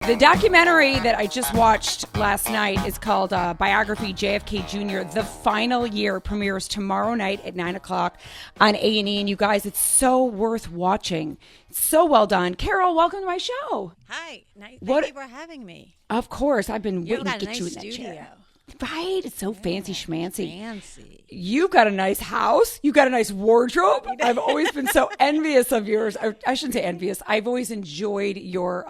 The documentary that I just watched last night is called Biography, JFK Jr. The final year premieres tomorrow night at 9 o'clock on A&E. And you guys, it's so worth watching. It's so well done. Carole, welcome to my show. Hi. Thank you for having me. Of course. I've been waiting to get nice you in that studio. chair. Right? It's so fancy schmancy. Fancy. You've got a nice house. You've got a nice wardrobe. I've always been so envious of yours. I shouldn't say envious. I've always enjoyed your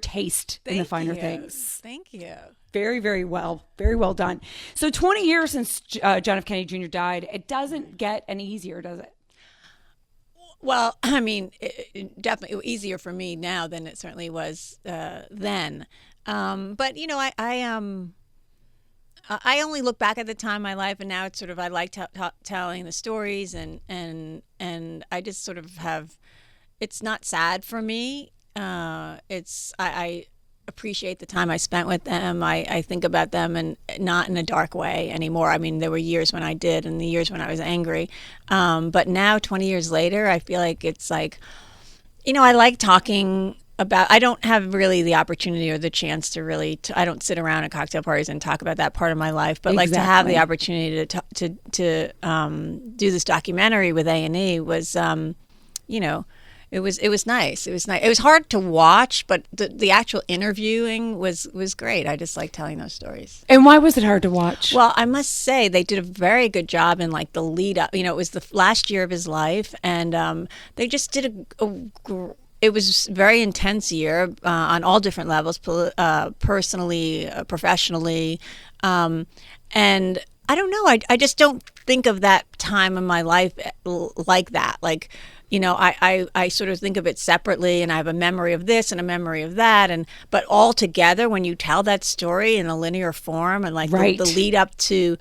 taste in the finer things. Thank you. Very, very well. Very well done. So 20 years since John F. Kennedy Jr. died. It doesn't get any easier, does it? Well, I mean, it definitely easier for me now than it certainly was then. But, you know, I only look back at the time in my life, and now it's sort of I like telling the stories, and I just sort of have. It's not sad for me. I appreciate the time I spent with them. I think about them, and not in a dark way anymore. I mean, there were years when I did, and the years when I was angry. But now, 20 years later, I feel like it's like, you know, I like talking about. I don't have really the opportunity or the chance to really. I don't sit around at cocktail parties and talk about that part of my life. But like to have the opportunity to do this documentary with A&E was, you know, it was nice. It was nice. It was hard to watch, but the actual interviewing was great. I just like telling those stories. And why was it hard to watch? Well, I must say they did a very good job in like the lead up. You know, it was the last year of his life, and they just did it was a very intense year on all different levels, personally, professionally. And I don't know, I just don't think of that time in my life like that. Like, you know, I sort of think of it separately, and I have a memory of this and a memory of that. But all together, when you tell that story in a linear form and like the lead up to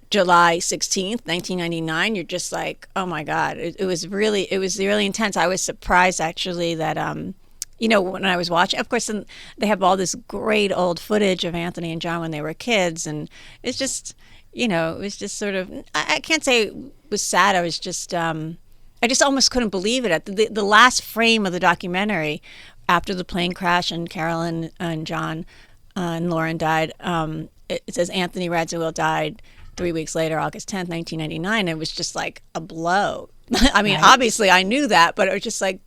July 16th, 1999, you're just like, oh my God, it was really intense. I was surprised actually that, you know, when I was watching, of course, they have all this great old footage of Anthony and John when they were kids. And it's just, you know, it was just sort of, I can't say it was sad. I was just, I just almost couldn't believe it. At the last frame of the documentary, after the plane crash and Carolyn and John and Lauren died, it says Anthony Radziwill died 3 weeks later, August 10th, 1999, it was just like a blow. I mean, obviously I knew that, but it was just like,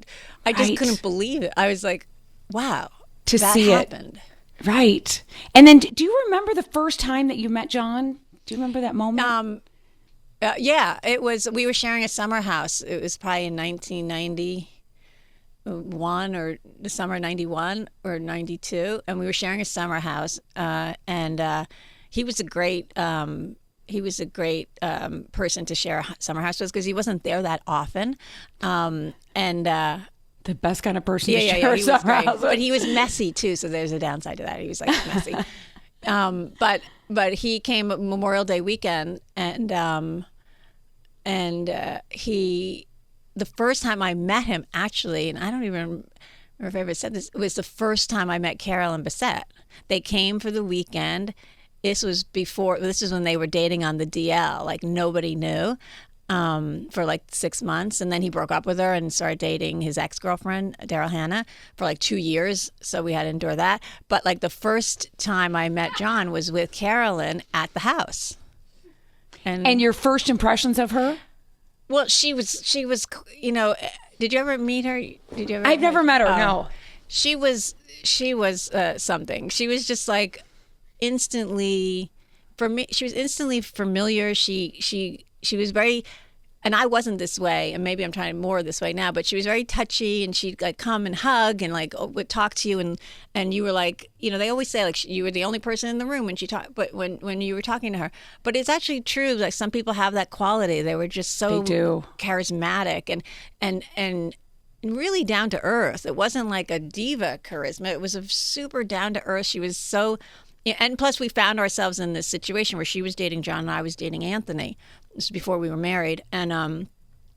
I just couldn't believe it. I was like, wow, to that see happened. It. Right. And then do you remember the first time that you met John? Do you remember that moment? Yeah, it was, we were sharing a summer house. It was probably in 1991 or the summer of 91 or 92. And we were sharing a summer house. And he was a great person to share a summer house with because he wasn't there that often. The best kind of person to share he a summer house with. But he was messy too, so there's a downside to that. He was like messy. But he came Memorial Day weekend, and he, the first time I met him actually, and I don't even remember if I ever said this, it was the first time I met Carolyn Bessette. They came for the weekend. This is when they were dating on the DL, like nobody knew, for like 6 months. And then he broke up with her and started dating his ex-girlfriend, Daryl Hannah, for like 2 years. So we had to endure that. But like the first time I met John was with Carolyn at the house. And your first impressions of her? Well, she was, you know, did you ever meet her? I've never met her, no. She was something. She was just like, instantly, for me, she was instantly familiar. She was very, and I wasn't this way, and maybe I'm trying more this way now, but she was very touchy, and she'd like come and hug and like would talk to you, and you were like, you know, they always say like you were the only person in the room when she talked, but when you were talking to her, but it's actually true. Like some people have that quality. They were just so charismatic and really down to earth. It wasn't like a diva charisma. It was a super down to earth. She was so. And plus, we found ourselves in this situation where she was dating John and I was dating Anthony. This was before we were married. And,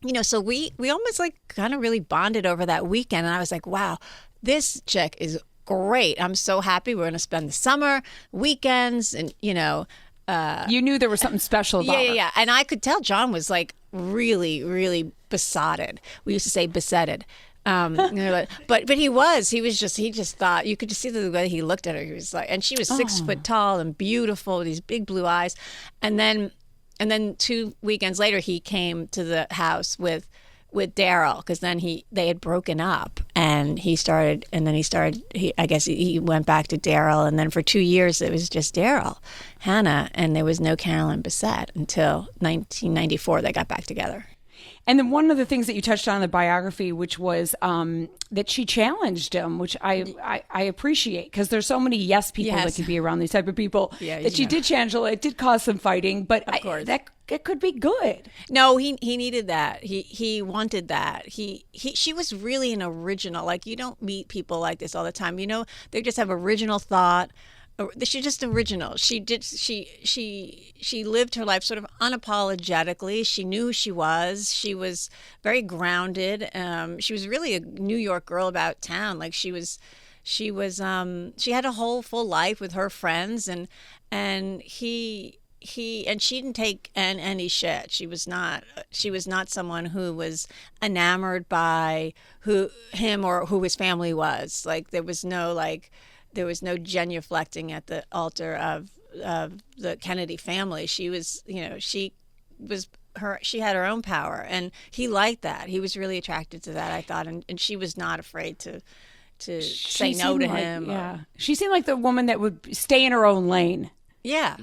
you know, so we almost like kind of really bonded over that weekend. And I was like, wow, this chick is great. I'm so happy. We're going to spend the summer, weekends, and, you know. You knew there was something special about her. Yeah. And I could tell John was like really, really besotted. We used to say besetted. But he just thought, you could just see the way he looked at her. He was like, and she was 6 foot tall and beautiful with these big blue eyes. And then 2 weekends later, he came to the house with Daryl, because then they had broken up, and he I guess he went back to Daryl, and then for 2 years it was just Daryl, Hannah, and there was no Carolyn Bessette until 1994 they got back together. And then one of the things that you touched on in the biography, which was that she challenged him, which I appreciate, because there's so many yes people that can be around these type of people, that she did challenge. It did cause some fighting, but of course. That could be good. No, he needed that. He wanted that. She was really an original. Like, you don't meet people like this all the time. You know, they just have original thought. She's just original. She lived her life sort of unapologetically. She knew who she was. She was very grounded. She was really a New York girl about town. Like, she had a whole full life with her friends, and she didn't take any shit. She was not someone who was enamored by him or who his family was. Like, there was no genuflecting at the altar of the Kennedy family. She had her own power, and he liked that. He was really attracted to that, I thought, and she was not afraid to say no to him. Yeah, she seemed like the woman that would stay in her own lane. Yeah.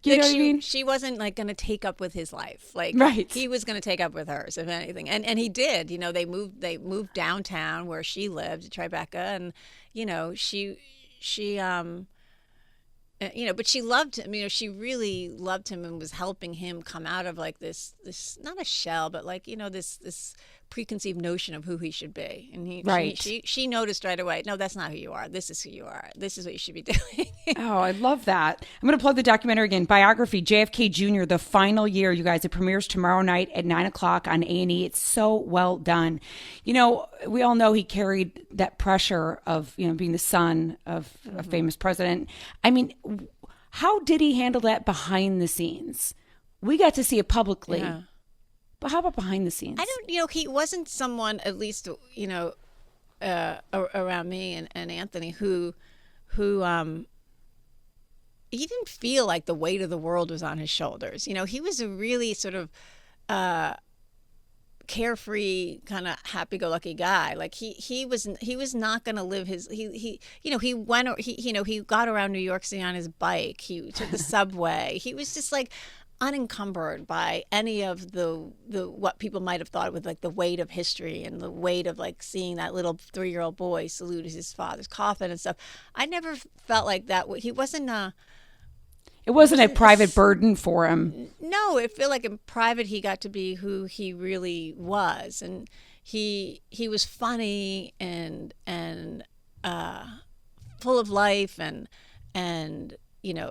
You know what I mean? She wasn't like going to take up with his life. Like, right. He was going to take up with hers, if anything. And he did. You know, they moved downtown where she lived, Tribeca, and but she loved him. You know, she really loved him and was helping him come out of like this not a shell, but like, this preconceived notion of who he should be. And she noticed right away, no, that's not who you are. This is who you are. This is what you should be doing. Oh, I love that. I'm going to plug the documentary again. Biography, JFK Jr., The Final Year. You guys, it premieres tomorrow night at 9:00 on A&E. It's so well done. You know, we all know he carried that pressure of, being the son of a famous president. I mean, how did he handle that behind the scenes? We got to see it publicly. Yeah. But how about behind the scenes? He wasn't someone, at least, around me and Anthony, who he didn't feel like the weight of the world was on his shoulders. He was a really sort of carefree, kind of happy-go-lucky guy. Like, he was not going to live his he got around New York City on his bike. He took the subway. He was just like unencumbered by any of the what people might have thought with like the weight of history and the weight of like seeing that little 3-year-old boy salute his father's coffin and stuff. I never felt like that. He wasn't it wasn't a private burden for him. No, it felt like in private he got to be who he really was, and he was funny and full of life and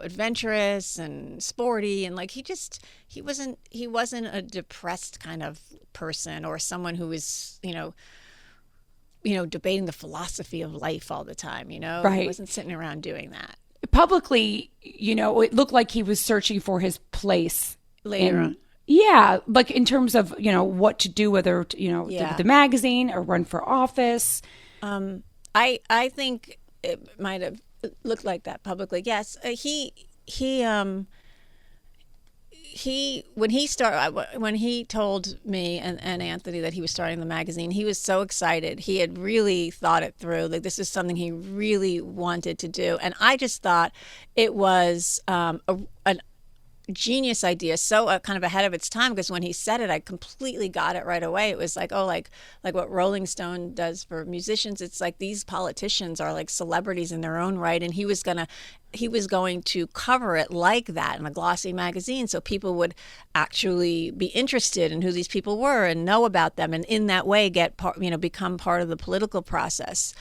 adventurous and sporty, and like he wasn't a depressed kind of person or someone who was debating the philosophy of life all the time. Right. He wasn't sitting around doing that. Publicly, it looked like he was searching for his place later on. Yeah, like in terms of what to do, whether the magazine or run for office. I think it might have looked like that publicly. Yes, he when he told me and Anthony that he was starting the magazine, he was so excited. He had really thought it through. Like, this is something he really wanted to do, and I just thought it was a genius idea, so kind of ahead of its time, because when he said it, I completely got it right away. It was like, like what Rolling Stone does for musicians. It's like these politicians are like celebrities in their own right, and he was going to cover it like that in a glossy magazine, so people would actually be interested in who these people were and know about them, and in that way become part of the political process.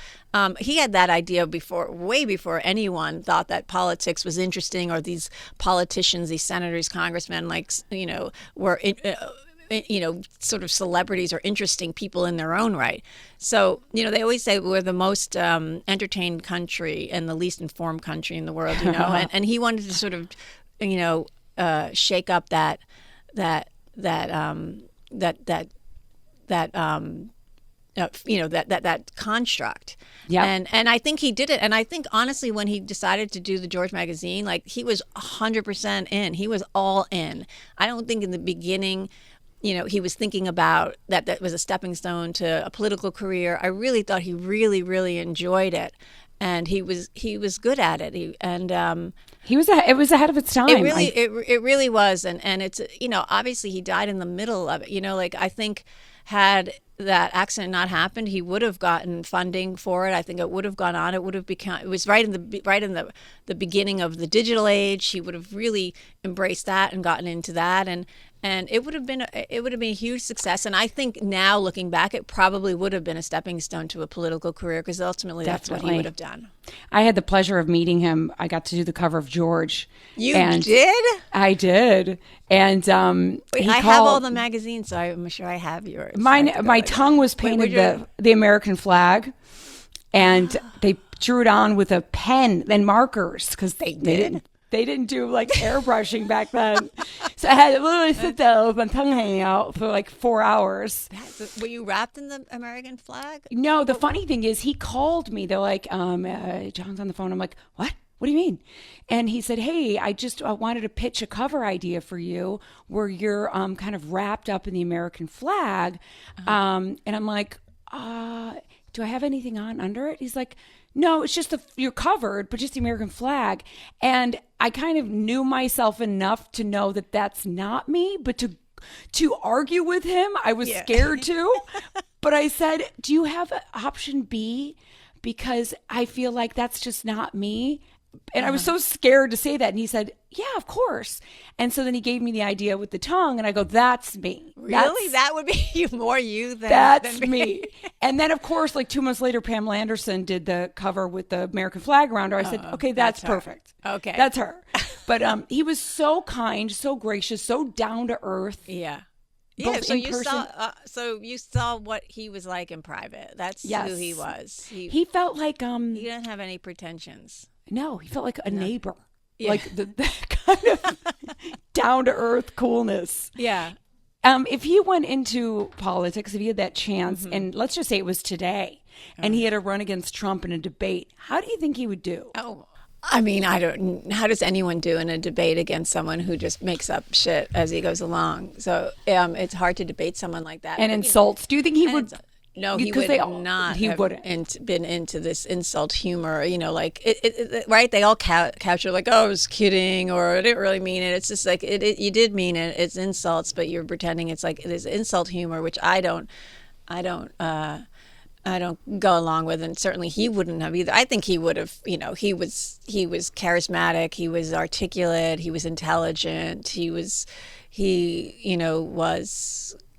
He had that idea way before anyone thought that politics was interesting, or these politicians, these senators, congressmen, were sort of celebrities or interesting people in their own right. So, they always say we're the most entertained country and the least informed country in the world, and he wanted to sort of, shake up that that construct. Yeah. And I think he did it. And I think honestly, when he decided to do the George magazine, like he was 100% in. He was all in. I don't think in the beginning, he was thinking about that was a stepping stone to a political career. I really thought he really, really enjoyed it, and he was good at it. It was ahead of its time. It really was, and it's obviously he died in the middle of it. Like I think had that accident not happened, he would have gotten funding for it. I think it would have gone on. It would have become. It was right in the beginning of the digital age. He would have really embraced that and gotten into that, and it would have been a huge success. And I think now looking back, it probably would have been a stepping stone to a political career, because ultimately that's what he would have done. I had the pleasure of meeting him. I got to do the cover of George. You did? I did. And I have all the magazines, so I'm sure I have yours. My tongue was painted the American flag, and they drew it on with a pen and markers, because they didn't do like airbrushing back then. So I had to literally sit there with my tongue hanging out for like 4 hours. Were you wrapped in the American flag? No, the funny thing is he called me. They're like, John's on the phone. I'm like, what? What do you mean? And he said, hey, I just wanted to pitch a cover idea for you where you're kind of wrapped up in the American flag. And I'm like, do I have anything on under it? He's like, no, it's just you're covered, but just the American flag. And I kind of knew myself enough to know that that's not me, but to argue with him, I was scared to. But I said, do you have option B? Because I feel like that's just not me. And I was so scared to say that. And he said, yeah, of course. And so then he gave me the idea with the tongue, and I go, that's me. Really? That would be more you than That's than me. And then, of course, like 2 months later, Pamela Anderson did the cover with the American flag around her. I said, okay, that's perfect. Okay. That's her. But he was so kind, so gracious, so down to earth. Yeah. Yeah, so you saw what he was like in private. That's who he was. He felt like he didn't have any pretensions. No, he felt like a neighbor. Yeah. Like the kind of down to earth coolness. Yeah. If he went into politics, if he had that chance, and let's just say it was today, and he had to run against Trump in a debate, how do you think he would do? Oh, I mean, how does anyone do in a debate against someone who just makes up shit as he goes along? So it's hard to debate someone like that. And insults. Do you think he would? No, he would not. He wouldn't been into this insult humor. Like right? They all couch it like, "Oh, I was kidding," or "I didn't really mean it." It's just like you did mean it. It's insults, but you're pretending it's like it is insult humor, which I don't go along with, and certainly he wouldn't have either. I think he would have. He was charismatic. He was articulate. He was intelligent. He was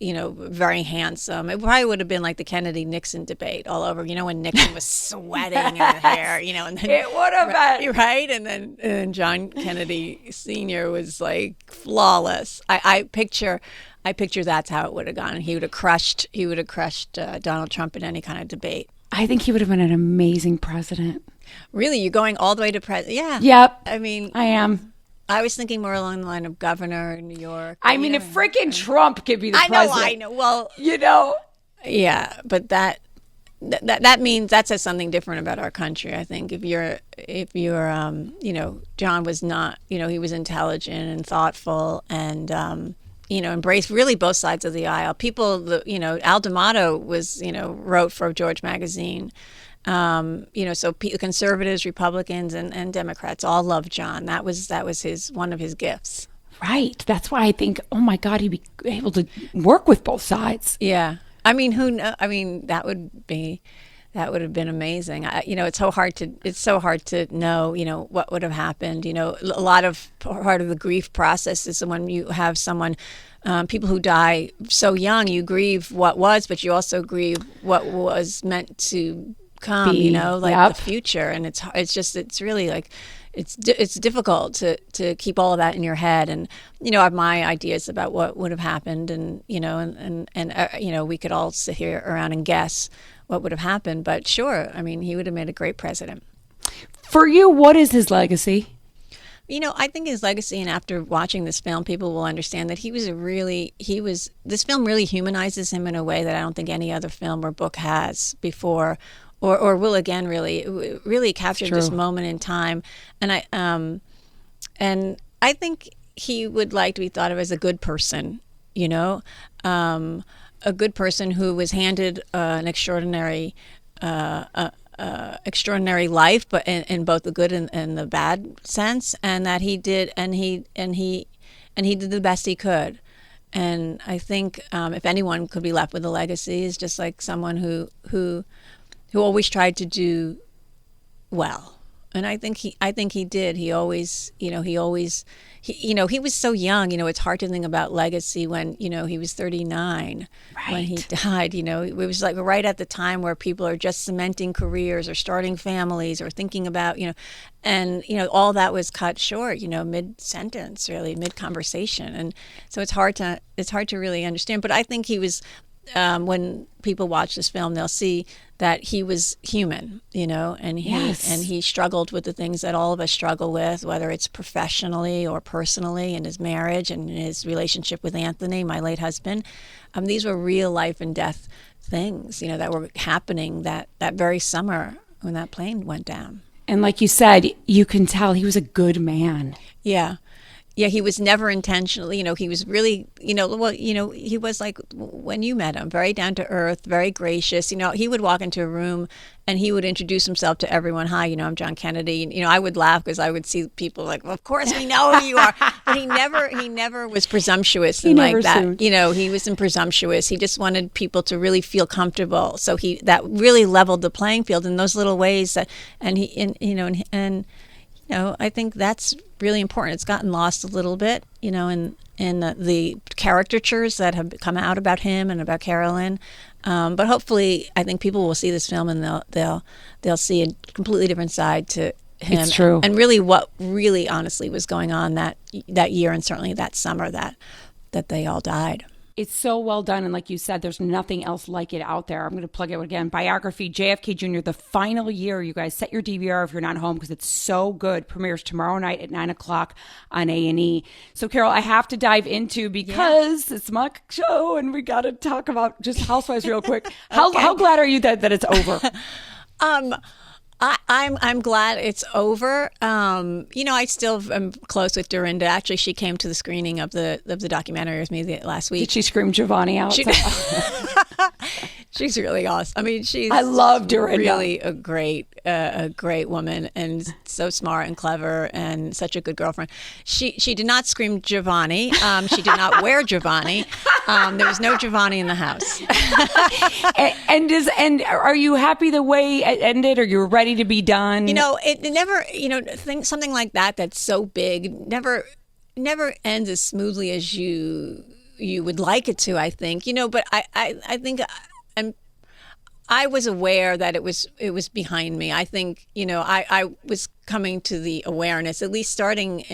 very handsome. It probably would have been like the Kennedy-Nixon debate all over. When Nixon was sweating in the hair, and then it would have been right. And then John Kennedy Sr. was like flawless. I picture that's how it would have gone. He would have crushed Donald Trump in any kind of debate. I think he would have been an amazing president. Really, you're going all the way to president? Yeah. Yep. I mean, I am. I was thinking more along the line of governor in New York. I mean, if freaking Trump could be the president. I know. Well, Yeah, but that means that says something different about our country. I think if you're John was not, he was intelligent and thoughtful and, embraced really both sides of the aisle. People, Al D'Amato was, wrote for George magazine. So conservatives, Republicans, and Democrats all loved John. That was one of his gifts. Right. That's why I think, oh my God, he'd be able to work with both sides. Yeah. I mean, who knows? I mean, that would have been amazing. It's so hard to know, what would have happened. A lot of part of the grief process is when you have someone, people who die so young, you grieve what was, but you also grieve what was meant to come, the future. And it's really like, it's difficult to keep all of that in your head. And, I have my ideas about what would have happened and we could all sit here around and guess what would have happened. But sure, I mean, he would have made a great president. For you, what is his legacy? I think his legacy, and after watching this film, people will understand that this film really humanizes him in a way that I don't think any other film or book has before, or will again. Really, it really captured this moment in time, and I think he would like to be thought of as a good person, a good person who was handed an extraordinary life, but in both the good and the bad sense, and that he did the best he could. And I think if anyone could be left with a legacy, is just like someone who always tried to do well. And I think he did. He always, he was so young. It's hard to think about legacy when, he was 39 when he died. It was like right at the time where people are just cementing careers or starting families or thinking about, and all that was cut short. Mid-sentence, really, mid-conversation, and so it's hard to really understand. But I think he was. When people watch this film, they'll see that he was human, and he struggled with the things that all of us struggle with, whether it's professionally or personally, in his marriage and in his relationship with Anthony, my late husband. These were real life and death things, that were happening that very summer when that plane went down. And like you said, you can tell he was a good man. Yeah. Yeah, he was never intentionally, he was really, he was like when you met him, very down to earth, very gracious. He would walk into a room and he would introduce himself to everyone. Hi, I'm John Kennedy. I would laugh because I would see people like, well, of course we know who you are. But he never was presumptuous and like that. Assumed. He wasn't presumptuous. He just wanted people to really feel comfortable. So that really leveled the playing field in those little ways that, I think that's really important. It's gotten lost a little bit, in the caricatures that have come out about him and about Carolyn. But hopefully, I think people will see this film and they'll see a completely different side to him. It's true. And really, what really honestly was going on that year and certainly that summer that they all died. It's so well done. And like you said, there's nothing else like it out there. I'm going to plug it again. Biography, JFK Jr., the final year. You guys set your DVR if you're not home because it's so good. Premieres tomorrow night at 9 o'clock on A&E. So, Carol, I have to dive into because it's my show and we got to talk about just Housewives real quick. How glad are you that it's over? I'm glad it's over. I still am close with Dorinda. Actually, she came to the screening of the documentary with me last week. Did she scream Giovanni out? She's really awesome. I mean, I love Dorinda. Really a great woman and so smart and clever and such a good girlfriend. She did not scream Giovanni. She did not wear Giovanni. There was no Giovanni in the house. and are you happy the way it ended? Or you were ready to be done? It never. Something like that's so big never ends as smoothly as you would like it to. I think. But I think. I was aware that it was behind me. I think, I was coming to the awareness, at least starting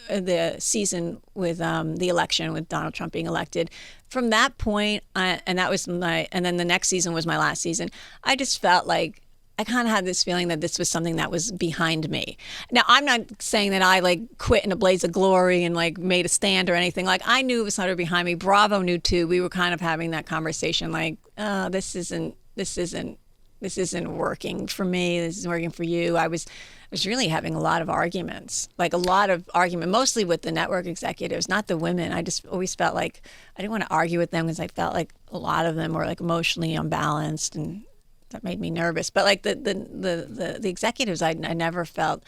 the season with the election, with Donald Trump being elected. From that point, and then the next season was my last season, I just felt like I kind of had this feeling that this was something that was behind me. Now, I'm not saying that I quit in a blaze of glory and made a stand or anything. I knew it was sort of behind me. Bravo knew too. We were kind of having that conversation this isn't working for me. This isn't working for you. I was really having a lot of arguments, mostly with the network executives, not the women. I just always felt like I didn't want to argue with them because I felt like a lot of them were emotionally unbalanced, and that made me nervous. But the executives, I never felt.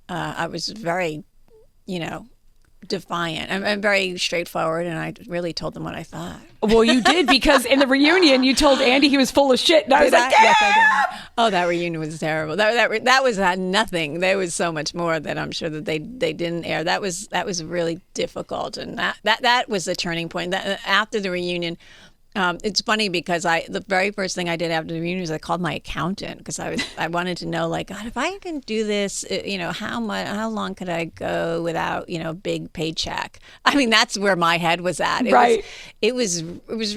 I was very, defiant. I'm very straightforward, and I really told them what I thought. Well, you did, because in the reunion, you told Andy he was full of shit, and I was like, yeah! Yes, I did. Oh, that reunion was terrible. That was nothing. There was so much more that I'm sure that they didn't air. That was really difficult, and that was the turning point. That after the reunion. It's funny because the very first thing I did after the reunion was I called my accountant because I wanted to know, God, if I can do this, how long could I go without, big paycheck? I mean, that's where my head was at. It was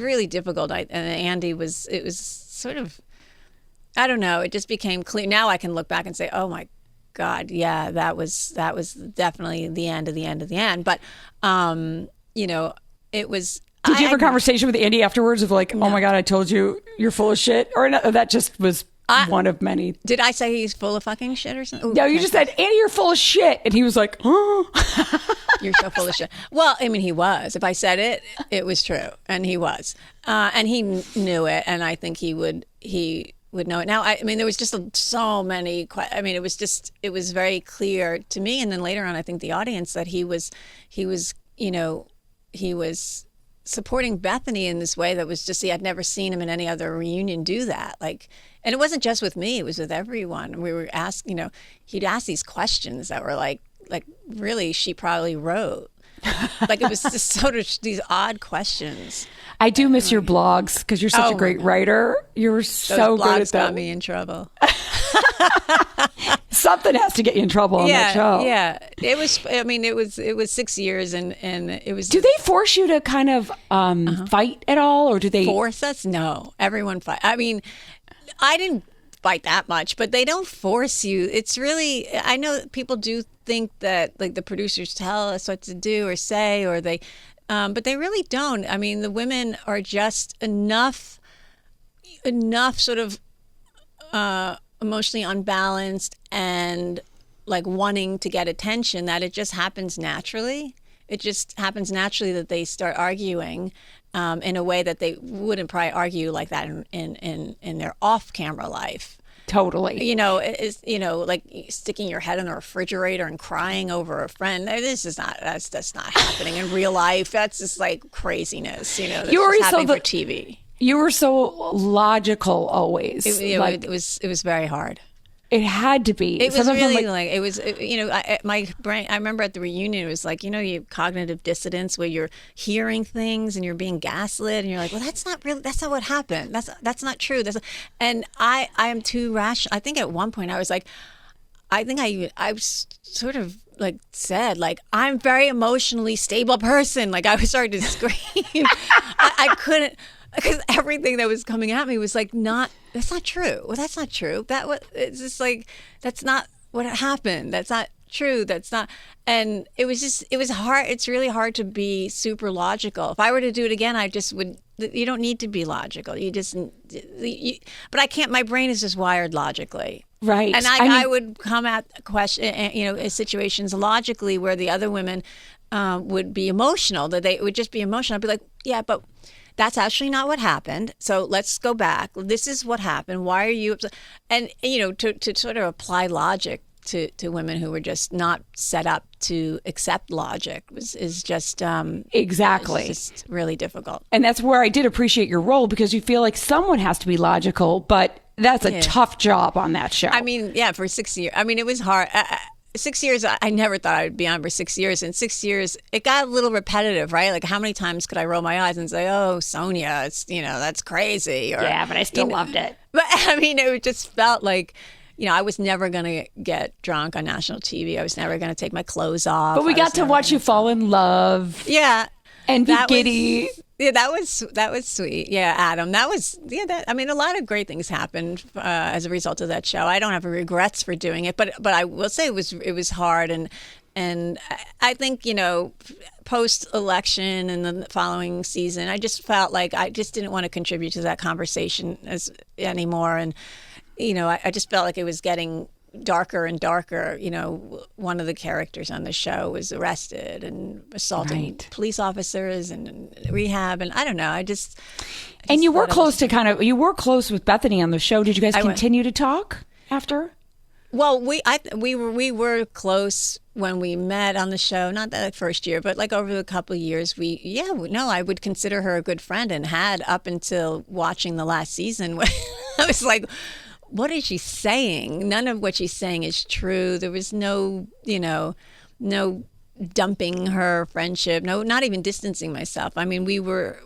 really difficult. And Andy it was sort of, I don't know, it just became clear. Now I can look back and say, oh my God, yeah, that was definitely the end of the end of the end. But, you know, it was. Did you have a conversation with Andy afterwards of like, oh my God, I told you you're full of shit? Or no, that just was one of many. Did I say he's full of fucking shit or something? Ooh, no, you just said, Andy, you're full of shit. And he was like, oh. You're so full of shit. Well, I mean, he was. If I said it, it was true. And he was. And he knew it. And I think he would know it. Now, I mean, there was just so many, I mean, it was very clear to me. And then later on, I think the audience that he was supporting Bethenny in this way that was just, I'd never seen him in any other reunion do that. Like, and it wasn't just with me, it was with everyone. We were asked, he'd ask these questions that were like really, she probably wrote. Like, it was just sort of these odd questions. I do miss your blogs because you're such a great writer. You were so good at that. Got me in trouble. Something has to get you in trouble on that show. Yeah, it was. I mean, it was 6 years, and it was. Do they force you to kind of fight at all, or do they force us? No, everyone fight. I mean, I didn't fight that much, but they don't force you. It's really. I know people do think that like the producers tell us what to do or say, or they, but they really don't. I mean, the women are just enough sort of. Emotionally unbalanced and like wanting to get attention that it just happens naturally. It just happens naturally that they start arguing in a way that they wouldn't probably argue like that in their off-camera life. Totally. Like sticking your head in a refrigerator and crying over a friend. That's not happening in real life. That's just like craziness. That's just happening for TV. You were so logical always. It was very hard. It had to be. It was really my brain. I remember at the reunion, it was like, you cognitive dissonance where you're hearing things and you're being gaslit, and you're like, well, that's not what happened. That's not true. And I am too rational. I think at one point I was like, I sort of like said like, I'm a very emotionally stable person. Like I was starting to scream. I couldn't. Because everything that was coming at me was like, that's not true. Well, that's not true. It's just like, that's not what happened. That's not true. That's not. And it was hard. It's really hard to be super logical. If I were to do it again, I just would. You don't need to be logical. But I can't. My brain is just wired logically. Right. And I would come at situations logically where the other women would be emotional. That they would just be emotional. I'd be like, yeah, but. That's actually not what happened. So let's go back. This is what happened. Why are you upset? And, to sort of apply logic to women who were just not set up to accept logic is just exactly just really difficult. And that's where I did appreciate your role, because you feel like someone has to be logical, but that's a tough job on that show. I mean, yeah, for 6 years. I mean, it was hard. 6 years, I never thought I would be on for 6 years. In 6 years, it got a little repetitive, right? Like, how many times could I roll my eyes and say, oh, Sonia, it's, that's crazy. Or, yeah, but I still loved it. But, I mean, it just felt like, I was never going to get drunk on national TV. I was never going to take my clothes off. But we got to watch you fall in love. Yeah. And be giddy. Yeah, that was sweet. Yeah, Adam, I mean, a lot of great things happened as a result of that show. I don't have regrets for doing it, but I will say it was hard, and I think post election and the following season, I just felt like I just didn't want to contribute to that conversation anymore, and I just felt like it was getting darker and darker. One of the characters on the show was arrested and assaulting police officers and rehab, and I don't know. I just and you were close you were close with Bethenny on the show. Did you guys continue to talk after? Well, we were close when we met on the show. Not that first year, but like over the couple of years, I would consider her a good friend, and had up until watching the last season. I was like, what is she saying? None of what she's saying is true. There was no dumping her friendship. No, not even distancing myself. I mean, we were,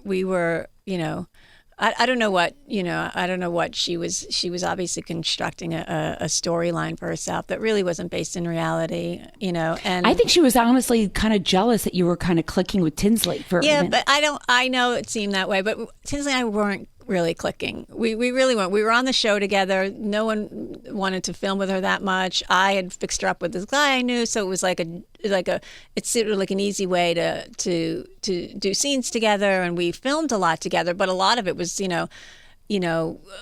I don't know what, I don't know what she was obviously constructing a storyline for herself that really wasn't based in reality, and I think she was honestly kind of jealous that you were kind of clicking with Tinsley for a minute. But I know it seemed that way, but Tinsley and I weren't really clicking. We really weren't. We were on the show together. No one wanted to film with her that much. I had fixed her up with this guy I knew, so it was it's sort of like an easy way to do scenes together, and we filmed a lot together. But a lot of it was,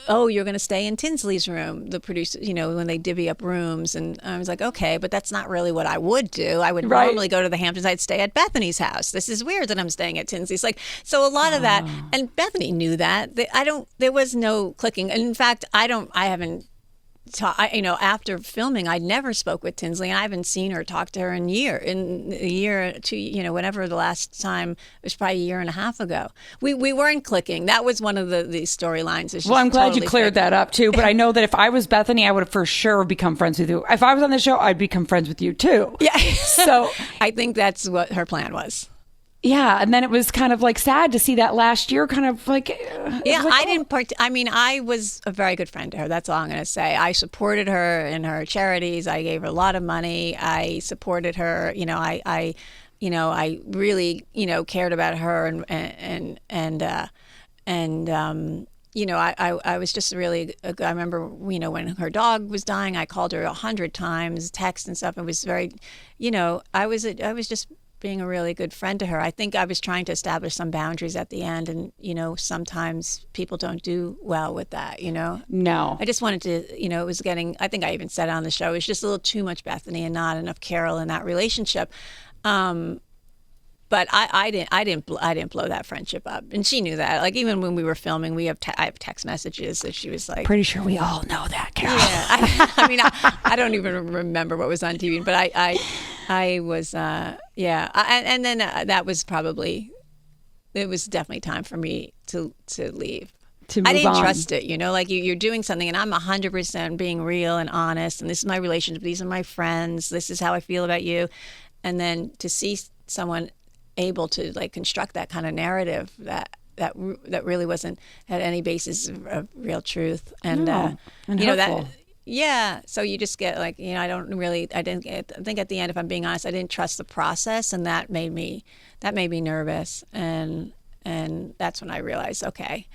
oh, you're going to stay in Tinsley's room, the producer, when they divvy up rooms. And I was like, okay, but that's not really what I would do. I would normally go to the Hamptons. I'd stay at Bethenny's house. This is weird that I'm staying at Tinsley's. So a lot of that, and Bethenny knew that. There was no clicking. And in fact, after filming, I never spoke with Tinsley, and I haven't seen her, talk to her in a year, 2, whenever the last time, it was probably a year and a half ago. We weren't clicking. That was one of the storylines. Well, I'm glad you cleared that up too, but I know that if I was Bethenny, I would have for sure become friends with you. If I was on the show, I'd become friends with you too. Yeah. So I think that's what her plan was. Yeah, and then it was kind of sad to see that last year kind of I was a very good friend to her. That's all I'm going to say. I supported her in her charities. I gave her a lot of money. I supported her. I really, cared about her I was just really, I remember, when her dog was dying, I called her 100 times, text and stuff. It was very, I was just being a really good friend to her. I think I was trying to establish some boundaries at the end, and sometimes people don't do well with that. No, I just wanted to, it was getting, I think I even said it on the show, it was just a little too much Bethenny and not enough Carole in that relationship. But I didn't blow that friendship up, and she knew that. Even when we were filming, I have text messages that she was like, pretty sure we all know that, Carole. Yeah, I don't even remember what was on TV, but I was and then that was probably, it was definitely time for me to leave. I didn't trust it, you're doing something and I'm 100% being real and honest, and this is my relationship, these are my friends, this is how I feel about you, and then to see someone able to construct that kind of narrative that really wasn't had any basis of real truth, and so you just get I think at the end, if I'm being honest, I didn't trust the process, and that made me nervous, and that's when I realized, okay,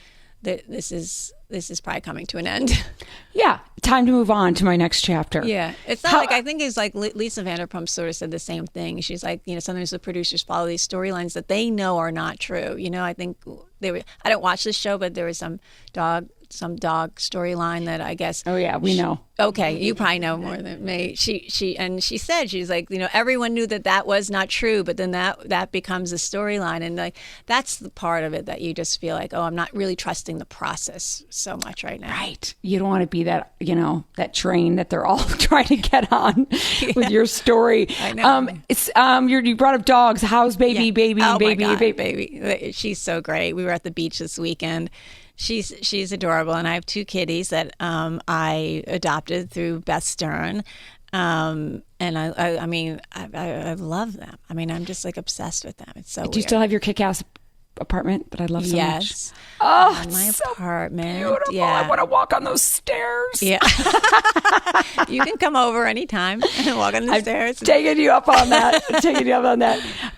this is probably coming to an end. Yeah, time to move on to my next chapter. Yeah, it's not I think it's Lisa Vanderpump sort of said the same thing. She's like, sometimes the producers follow these storylines that they know are not true. I think I don't watch this show, but there was some dog storyline that I guess. Oh yeah, we know. Okay, you probably know more than me. She said, she's like, everyone knew that was not true, but then that becomes a storyline, and that's the part of it that you just feel like, oh, I'm not really trusting the process so much right now. Right. You don't want to be that, that train that they're all trying to get on with your story. I know. It's you brought up dogs. How's baby? Oh my God, baby. She's so great. We were at the beach this weekend. She's adorable, and I have 2 kitties that I adopted through Beth Stern, and I love them. I'm just obsessed with them. It's so. Do you still have your kick-ass apartment that I love so much? Yes. Oh, my apartment. Beautiful. Yeah. I want to walk on those stairs. Yeah. You can come over anytime and walk on the stairs. Taking you up on that.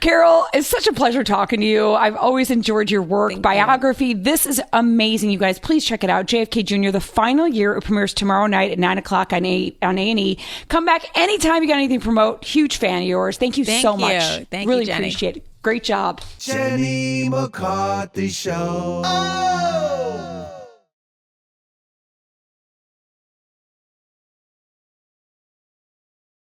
Carole, it's such a pleasure talking to you. I've always enjoyed your work. Thank Biography. You. This is amazing, you guys. Please check it out. JFK Jr., the final year. It premieres tomorrow night at 9:00 on A&E. Come back anytime you got anything to promote. Huge fan of yours. Thank you so much. Thank really you, Jenny. Appreciate it. Great job. Jenny McCarthy Show. Oh!